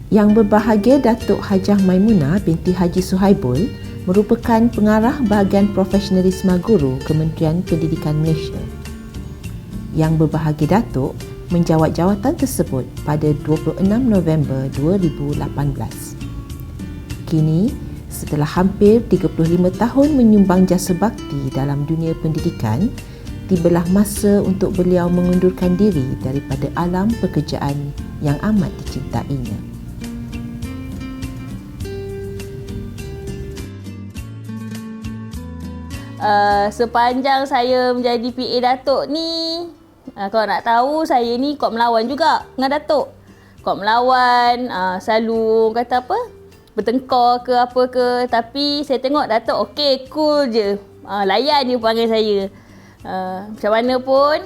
Yang berbahagia Datuk Hajah Maimunah binti Haji Suhaibul merupakan pengarah bahagian profesionalisme guru Kementerian Pendidikan Malaysia. Yang berbahagia Datuk menjawat jawatan tersebut pada 26 November 2018. Kini, setelah hampir 35 tahun menyumbang jasa bakti dalam dunia pendidikan, tibalah masa untuk beliau mengundurkan diri daripada alam pekerjaan yang amat dicintainya. Sepanjang saya menjadi PA Datuk ni, kalau nak tahu, saya ni Kod Melawan juga dengan Datuk. Kod Melawan, selalu kata apa, bertengkar ke apa ke. Tapi saya tengok Datuk okey, cool je. Layan dia panggil saya. Macam mana pun,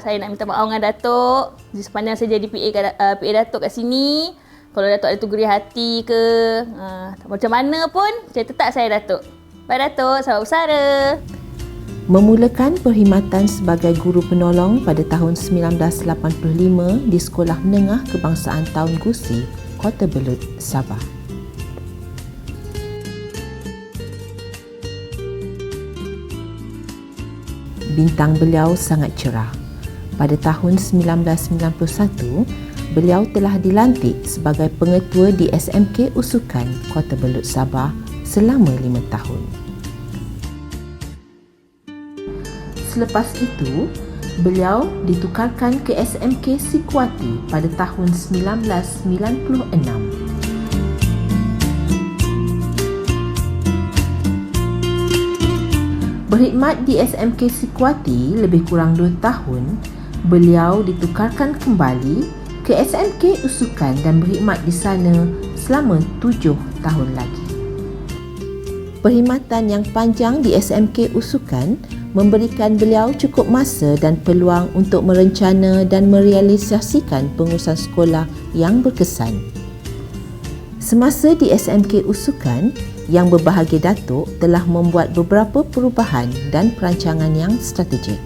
saya nak minta maaf dengan Datuk. Sepanjang saya jadi PA Datuk kat sini, kalau Datuk ada teguri hati ke, macam mana pun, saya tetap saya Datuk. Baik Datuk, selamat bersara. Memulakan perkhidmatan sebagai guru penolong pada tahun 1985 di Sekolah Menengah Kebangsaan Taun Gusi, Kota Belud, Sabah. Bintang beliau sangat cerah. Pada tahun 1991, beliau telah dilantik sebagai pengetua di SMK Usukan Kota Belud, Sabah selama 5 tahun. Selepas itu, beliau ditukarkan ke SMK Sikuati pada tahun 1996. Berkhidmat di SMK Sikuati lebih kurang 2 tahun, beliau ditukarkan kembali ke SMK Usukan dan berkhidmat di sana selama 7 tahun lagi. Perkhidmatan yang panjang di SMK Usukan memberikan beliau cukup masa dan peluang untuk merencana dan merealisasikan pengurusan sekolah yang berkesan. Semasa di SMK Usukan, Yang Berbahagia Datuk telah membuat beberapa perubahan dan perancangan yang strategik.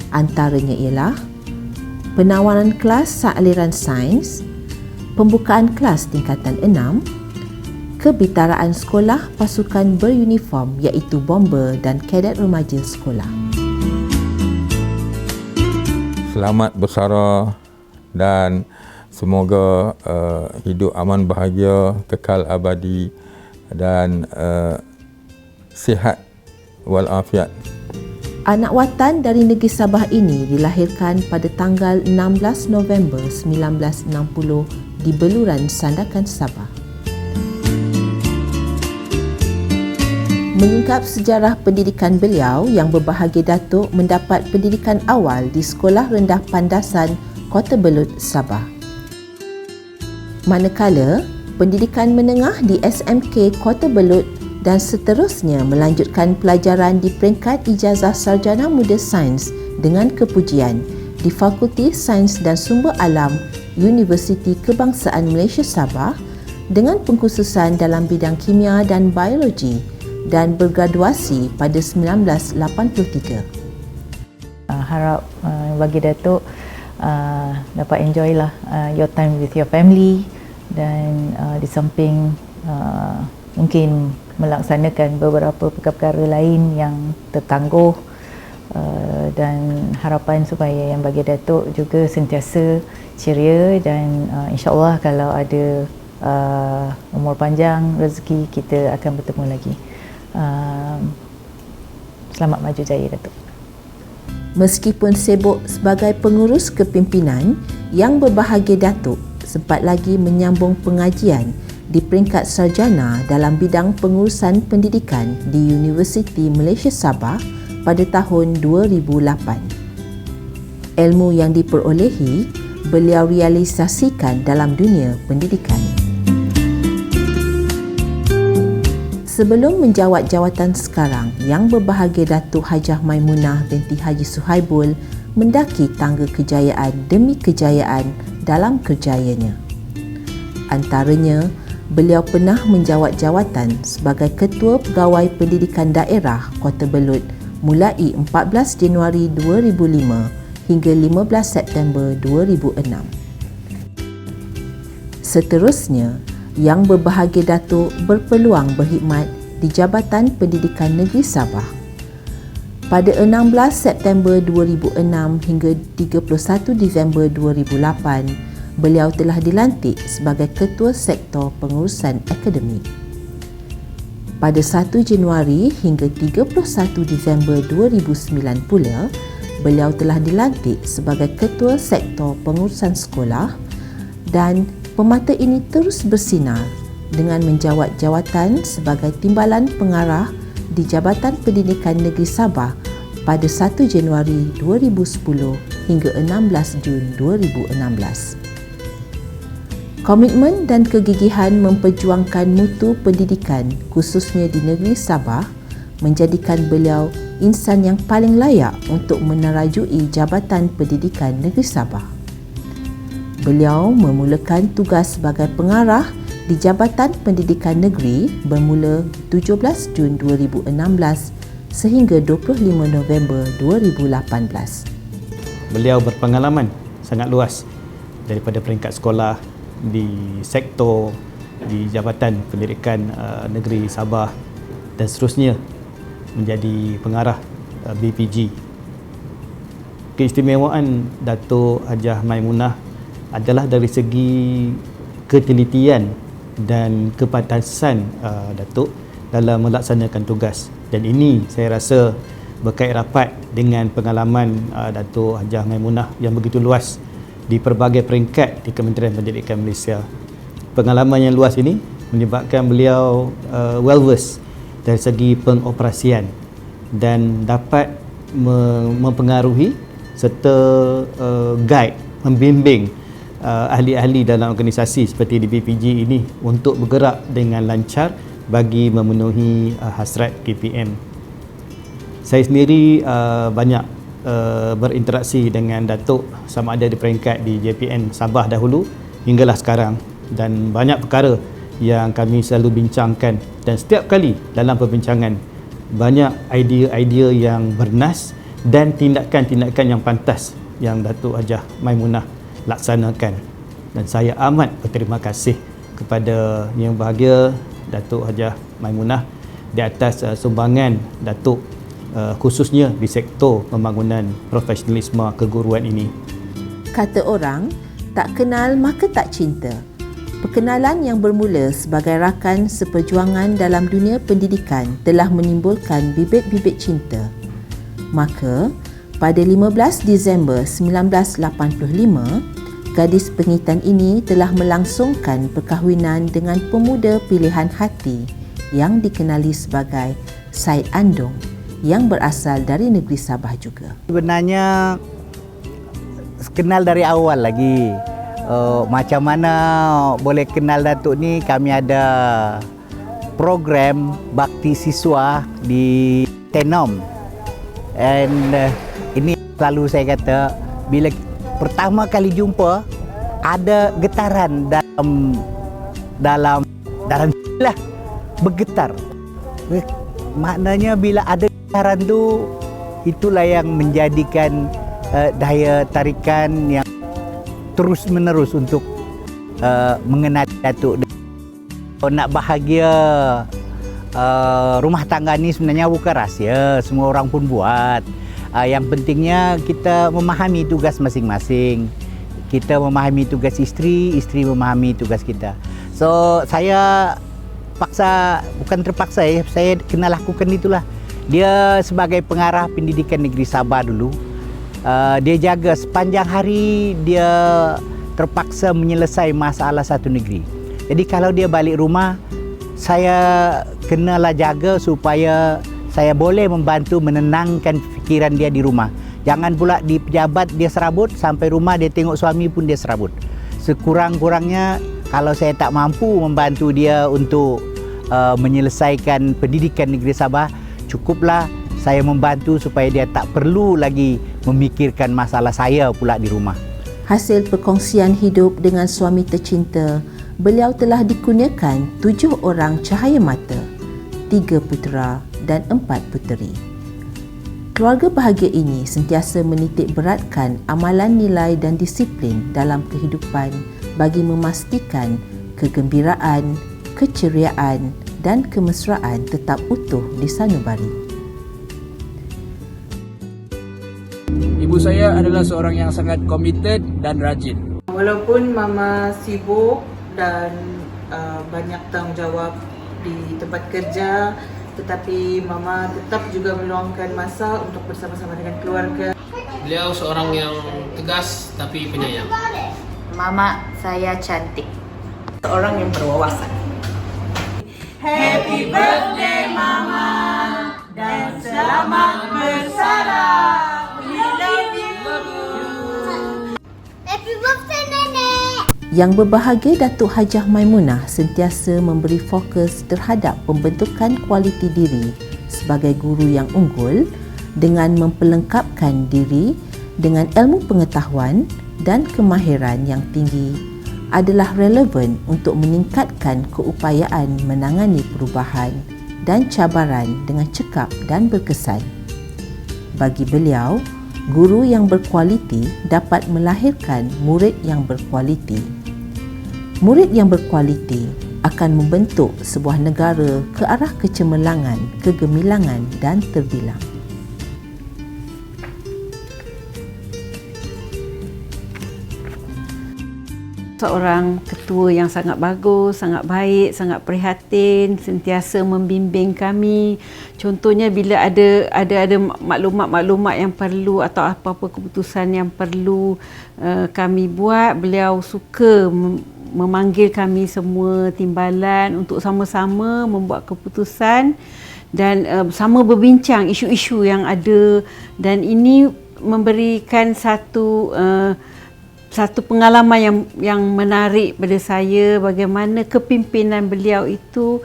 Antaranya ialah penawaran kelas aliran sains, pembukaan kelas tingkatan 6, kebitaraan sekolah pasukan beruniform iaitu bomber dan kadet remaja sekolah. Selamat bersara dan semoga hidup aman bahagia, kekal abadi dan sihat walafiat. Anak watan dari negeri Sabah ini dilahirkan pada tanggal 16 November 1960 di Beluran, Sandakan, Sabah. Menyingkap sejarah pendidikan beliau, Yang Berbahagia Datuk mendapat pendidikan awal di Sekolah Rendah Pandasan Kota Belud, Sabah. Manakala pendidikan menengah di SMK Kota Belud dan seterusnya melanjutkan pelajaran di peringkat ijazah sarjana muda sains dengan kepujian di Fakulti Sains dan Sumber Alam Universiti Kebangsaan Malaysia Sabah dengan pengkhususan dalam bidang kimia dan biologi dan bergraduasi pada 1983. Harap bagi Datuk dapat enjoy lah your time with your family dan di samping mungkin melaksanakan beberapa perkara-perkara lain yang tertangguh dan harapan supaya Yang bagi Datuk juga sentiasa ceria dan insya-Allah kalau ada umur panjang, rezeki, kita akan bertemu lagi. Selamat maju jaya Datuk. Meskipun sibuk sebagai pengurus kepimpinan, Yang Berbahagia Datuk sempat lagi menyambung pengajian di peringkat sarjana dalam bidang pengurusan pendidikan di Universiti Malaysia Sabah pada tahun 2008. Ilmu yang diperolehi, beliau realisasikan dalam dunia pendidikan. Sebelum menjawat jawatan sekarang, Yang Berbahagia Datuk Hajah Maimunah binti Haji Suhaibul mendaki tangga kejayaan demi kejayaan dalam kerjayanya. Antaranya, beliau pernah menjawat jawatan sebagai Ketua Pegawai Pendidikan Daerah Kota Belud mulai 14 Januari 2005 hingga 15 September 2006. Seterusnya, Yang Berbahagia Datuk berpeluang berkhidmat di Jabatan Pendidikan Negeri Sabah. Pada 16 September 2006 hingga 31 Disember 2008, beliau telah dilantik sebagai Ketua Sektor Pengurusan Akademik. Pada 1 Januari hingga 31 Disember 2009 pula, beliau telah dilantik sebagai Ketua Sektor Pengurusan Sekolah dan pemata ini terus bersinar dengan menjawat jawatan sebagai Timbalan Pengarah di Jabatan Pendidikan Negeri Sabah pada 1 Januari 2010 hingga 16 Jun 2016. Komitmen dan kegigihan memperjuangkan mutu pendidikan khususnya di negeri Sabah menjadikan beliau insan yang paling layak untuk menerajui Jabatan Pendidikan Negeri Sabah. Beliau memulakan tugas sebagai pengarah di Jabatan Pendidikan Negeri bermula 17 Jun 2016 sehingga 25 November 2018. Beliau berpengalaman sangat luas daripada peringkat sekolah, di sektor, di Jabatan Pendidikan Negeri Sabah dan seterusnya menjadi pengarah BPG. Keistimewaan Datuk Hajah Maimunah adalah dari segi ketelitian dan kepantasan Datuk dalam melaksanakan tugas, dan ini saya rasa berkait rapat dengan pengalaman Datuk Hajah Maimunah yang begitu luas di pelbagai peringkat di Kementerian Pendidikan Malaysia. Pengalaman yang luas ini menyebabkan beliau well versed dari segi pengoperasian dan dapat mempengaruhi serta guide, membimbing ahli-ahli dalam organisasi seperti di BPG ini untuk bergerak dengan lancar bagi memenuhi hasrat KPM. Saya sendiri banyak berinteraksi dengan Datuk sama ada di peringkat di JPN Sabah dahulu hinggalah sekarang, dan banyak perkara yang kami selalu bincangkan, dan setiap kali dalam perbincangan banyak idea-idea yang bernas dan tindakan-tindakan yang pantas yang Datuk Hajah Maimunah laksanakan, dan saya amat berterima kasih kepada Yang Berbahagia Datuk Hajah Maimunah di atas sumbangan Datuk khususnya di sektor pembangunan profesionalisme keguruan ini. Kata orang, tak kenal maka tak cinta. Perkenalan yang bermula sebagai rakan seperjuangan dalam dunia pendidikan telah menimbulkan bibit-bibit cinta. Maka, pada 15 Disember 1985, gadis pengitan ini telah melangsungkan perkahwinan dengan pemuda pilihan hati yang dikenali sebagai Said Andong yang berasal dari negeri Sabah juga. Sebenarnya kenal dari awal lagi. Macam mana boleh kenal Datuk ni, kami ada program bakti siswa di Tenom. And ini selalu saya kata, bila pertama kali jumpa ada getaran dalam lah, bergetar. Maknanya bila ada getaran tu, itulah yang menjadikan daya tarikan yang terus menerus untuk mengenali Datuk. Nak bahagia rumah tangga ni sebenarnya bukan rahsia, semua orang pun buat. Yang pentingnya kita memahami tugas masing-masing. Kita memahami tugas isteri, isteri memahami tugas kita. So saya bukan terpaksa ya, saya kena lakukan itulah. Dia sebagai pengarah pendidikan negeri Sabah dulu, dia jaga sepanjang hari, dia terpaksa menyelesaikan masalah satu negeri. Jadi kalau dia balik rumah, saya kenalah jaga supaya saya boleh membantu menenangkan fikiran dia di rumah. Jangan pula di pejabat dia serabut, sampai rumah dia tengok suami pun dia serabut. Sekurang-kurangnya kalau saya tak mampu membantu dia untuk menyelesaikan pendidikan negeri Sabah, cukuplah saya membantu supaya dia tak perlu lagi memikirkan masalah saya pula di rumah. Hasil perkongsian hidup dengan suami tercinta, beliau telah dikurniakan 7 orang cahaya mata, 3 putera dan 4 puteri. Keluarga bahagia ini sentiasa menitik beratkan amalan nilai dan disiplin dalam kehidupan bagi memastikan kegembiraan, keceriaan dan kemesraan tetap utuh di sanubari. Ibu saya adalah seorang yang sangat komited dan rajin. Walaupun Mama sibuk dan banyak tanggungjawab di tempat kerja, tetapi Mama tetap juga meluangkan masa untuk bersama-sama dengan keluarga. Beliau seorang yang tegas tapi penyayang. Mama saya cantik. Seorang yang berwawasan. Happy birthday Mama dan selamat bersara. We love you. Happy birthday Nenek. Yang berbahagia Datuk Hajah Maimunah sentiasa memberi fokus terhadap pembentukan kualiti diri sebagai guru yang unggul dengan memperlengkapkan diri dengan ilmu pengetahuan dan kemahiran yang tinggi adalah relevan untuk meningkatkan keupayaan menangani perubahan dan cabaran dengan cekap dan berkesan. Bagi beliau, guru yang berkualiti dapat melahirkan murid yang berkualiti. Murid yang berkualiti akan membentuk sebuah negara ke arah kecemerlangan, kegemilangan dan terbilang. Seorang ketua yang sangat bagus, sangat baik, sangat prihatin, sentiasa membimbing kami. Contohnya bila ada maklumat-maklumat yang perlu atau apa-apa keputusan yang perlu kami buat, beliau suka memanggil kami semua timbalan untuk sama-sama membuat keputusan dan sama berbincang isu-isu yang ada, dan ini memberikan satu pengalaman yang menarik pada saya, bagaimana kepimpinan beliau itu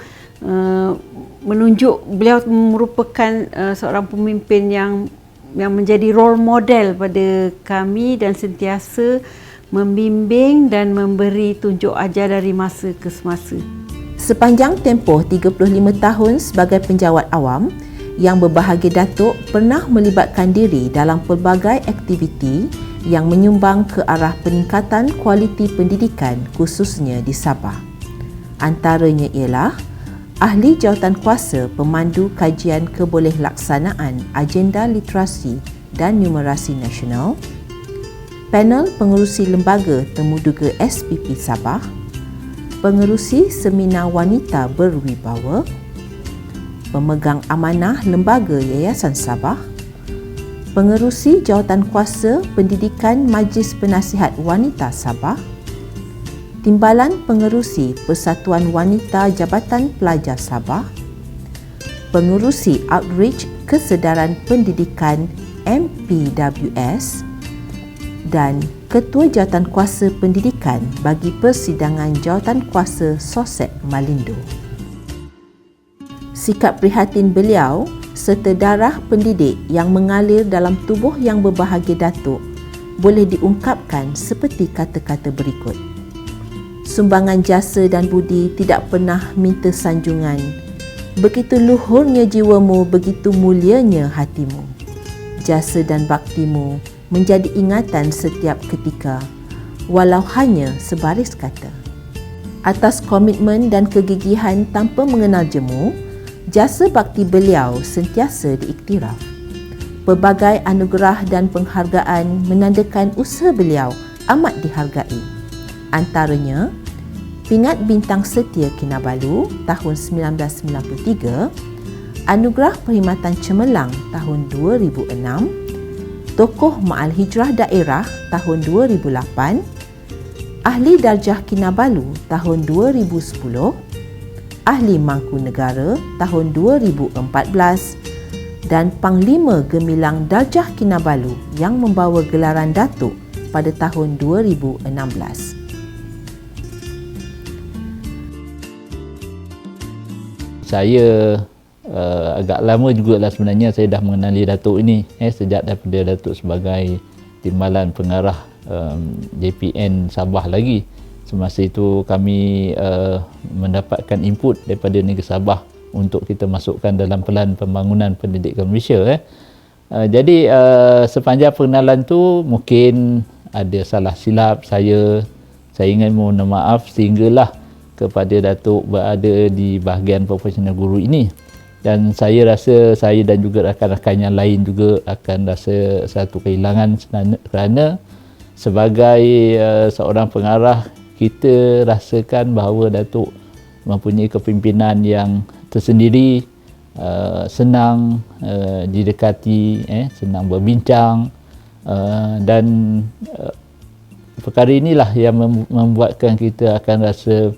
menunjuk beliau merupakan seorang pemimpin yang menjadi role model pada kami dan sentiasa membimbing dan memberi tunjuk ajar dari masa ke semasa. Sepanjang tempoh 35 tahun sebagai penjawat awam, yang berbahagia Datuk pernah melibatkan diri dalam pelbagai aktiviti yang menyumbang ke arah peningkatan kualiti pendidikan khususnya di Sabah. Antaranya ialah ahli jawatankuasa pemandu kajian kebolehilaksanaan agenda literasi dan numerasi nasional, panel pengerusi lembaga temuduga SPP Sabah, pengerusi seminar wanita berwibawa, pemegang amanah lembaga Yayasan Sabah, pengerusi jawatankuasa pendidikan Majlis Penasihat Wanita Sabah, timbalan pengerusi Persatuan Wanita Jabatan Pelajar Sabah, pengerusi Outreach Kesedaran Pendidikan MPWS dan Ketua Jawatankuasa Pendidikan bagi Persidangan Jawatankuasa SOSEP Malindo. Sikap prihatin beliau serta darah pendidik yang mengalir dalam tubuh yang berbahagia Datuk boleh diungkapkan seperti kata-kata berikut. Sumbangan jasa dan budi tidak pernah minta sanjungan. Begitu luhurnya jiwamu, begitu mulianya hatimu. Jasa dan baktimu menjadi ingatan setiap ketika, walau hanya sebaris kata. Atas komitmen dan kegigihan tanpa mengenal jemu, jasa bakti beliau sentiasa diiktiraf. Pelbagai anugerah dan penghargaan menandakan usaha beliau amat dihargai. Antaranya, Pingat Bintang Setia Kinabalu tahun 1993, Anugerah Perkhidmatan Cemerlang tahun 2006, Tokoh Ma'al Hijrah Daerah tahun 2008, Ahli Darjah Kinabalu tahun 2010, Ahli Mangku Negara tahun 2014 dan Panglima Gemilang Darjah Kinabalu yang membawa gelaran Datuk pada tahun 2016. Saya agak lama jugalah sebenarnya saya dah mengenali Datuk ini sejak daripada Datuk sebagai timbalan pengarah JPN Sabah lagi. Semasa itu kami mendapatkan input daripada negeri Sabah untuk kita masukkan dalam pelan pembangunan pendidikan Malaysia. Jadi sepanjang pengenalan tu mungkin ada salah silap saya Saya ingin mohon maaf sehinggalah kepada Datuk berada di bahagian profesional guru ini. Dan saya rasa saya dan juga rakan-rakan yang lain juga akan rasa satu kehilangan kerana sebagai seorang pengarah, kita rasakan bahawa Datuk mempunyai kepimpinan yang tersendiri, senang didekati, senang berbincang, dan perkara inilah yang membuatkan kita akan rasa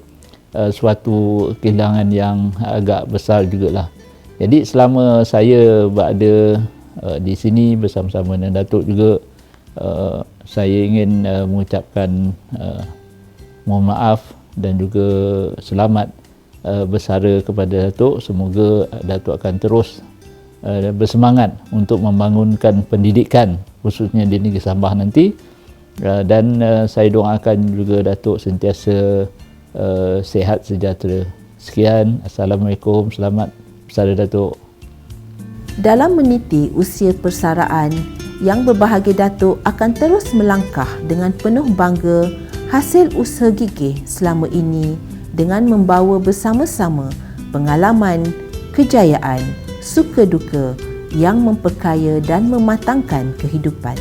suatu kehilangan yang agak besar jugalah. Jadi selama saya berada di sini bersama-sama dengan Datuk juga, saya ingin mengucapkan mohon maaf dan juga selamat bersara kepada Datuk. Semoga Datuk akan terus bersemangat untuk membangunkan pendidikan khususnya di Negeri Sabah nanti, dan saya doakan juga Datuk sentiasa sihat sejahtera. Sekian, Assalamualaikum, selamat bersara Datuk. Dalam meniti usia persaraan, yang berbahagia Datuk akan terus melangkah dengan penuh bangga hasil usaha gigih selama ini dengan membawa bersama-sama pengalaman, kejayaan, suka duka yang memperkaya dan mematangkan kehidupan.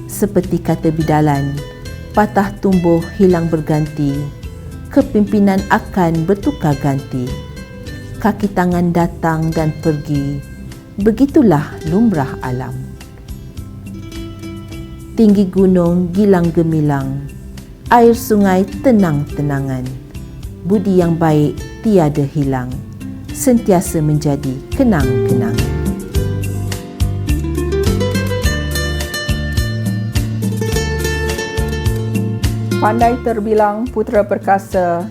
Seperti kata bidalan, patah tumbuh hilang berganti, kepimpinan akan bertukar ganti. Kaki tangan datang dan pergi, begitulah lumrah alam. Tinggi gunung gilang gemilang, air sungai tenang-tenangan. Budi yang baik tiada hilang, sentiasa menjadi kenang-kenangan. Pandai terbilang putera perkasa,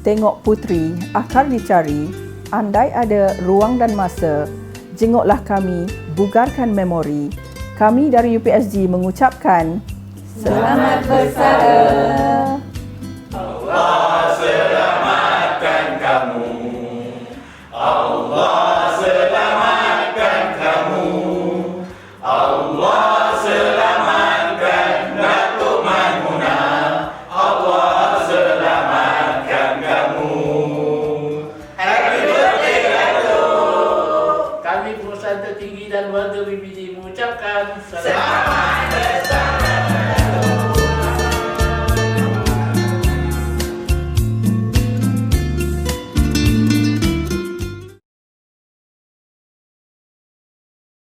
tengok putri akar dicari. Andai ada ruang dan masa, jenguklah kami, bugarkan memori. Kami dari UPSG mengucapkan selamat bersara. Allah selamatkan kamu. Allah selamatkan kamu. Allah selamatkan Datuk Maimunah. Allah selamatkan kamu. Kami perusahaan tertinggi dan warga BPJ mengucapkan selamat bersara.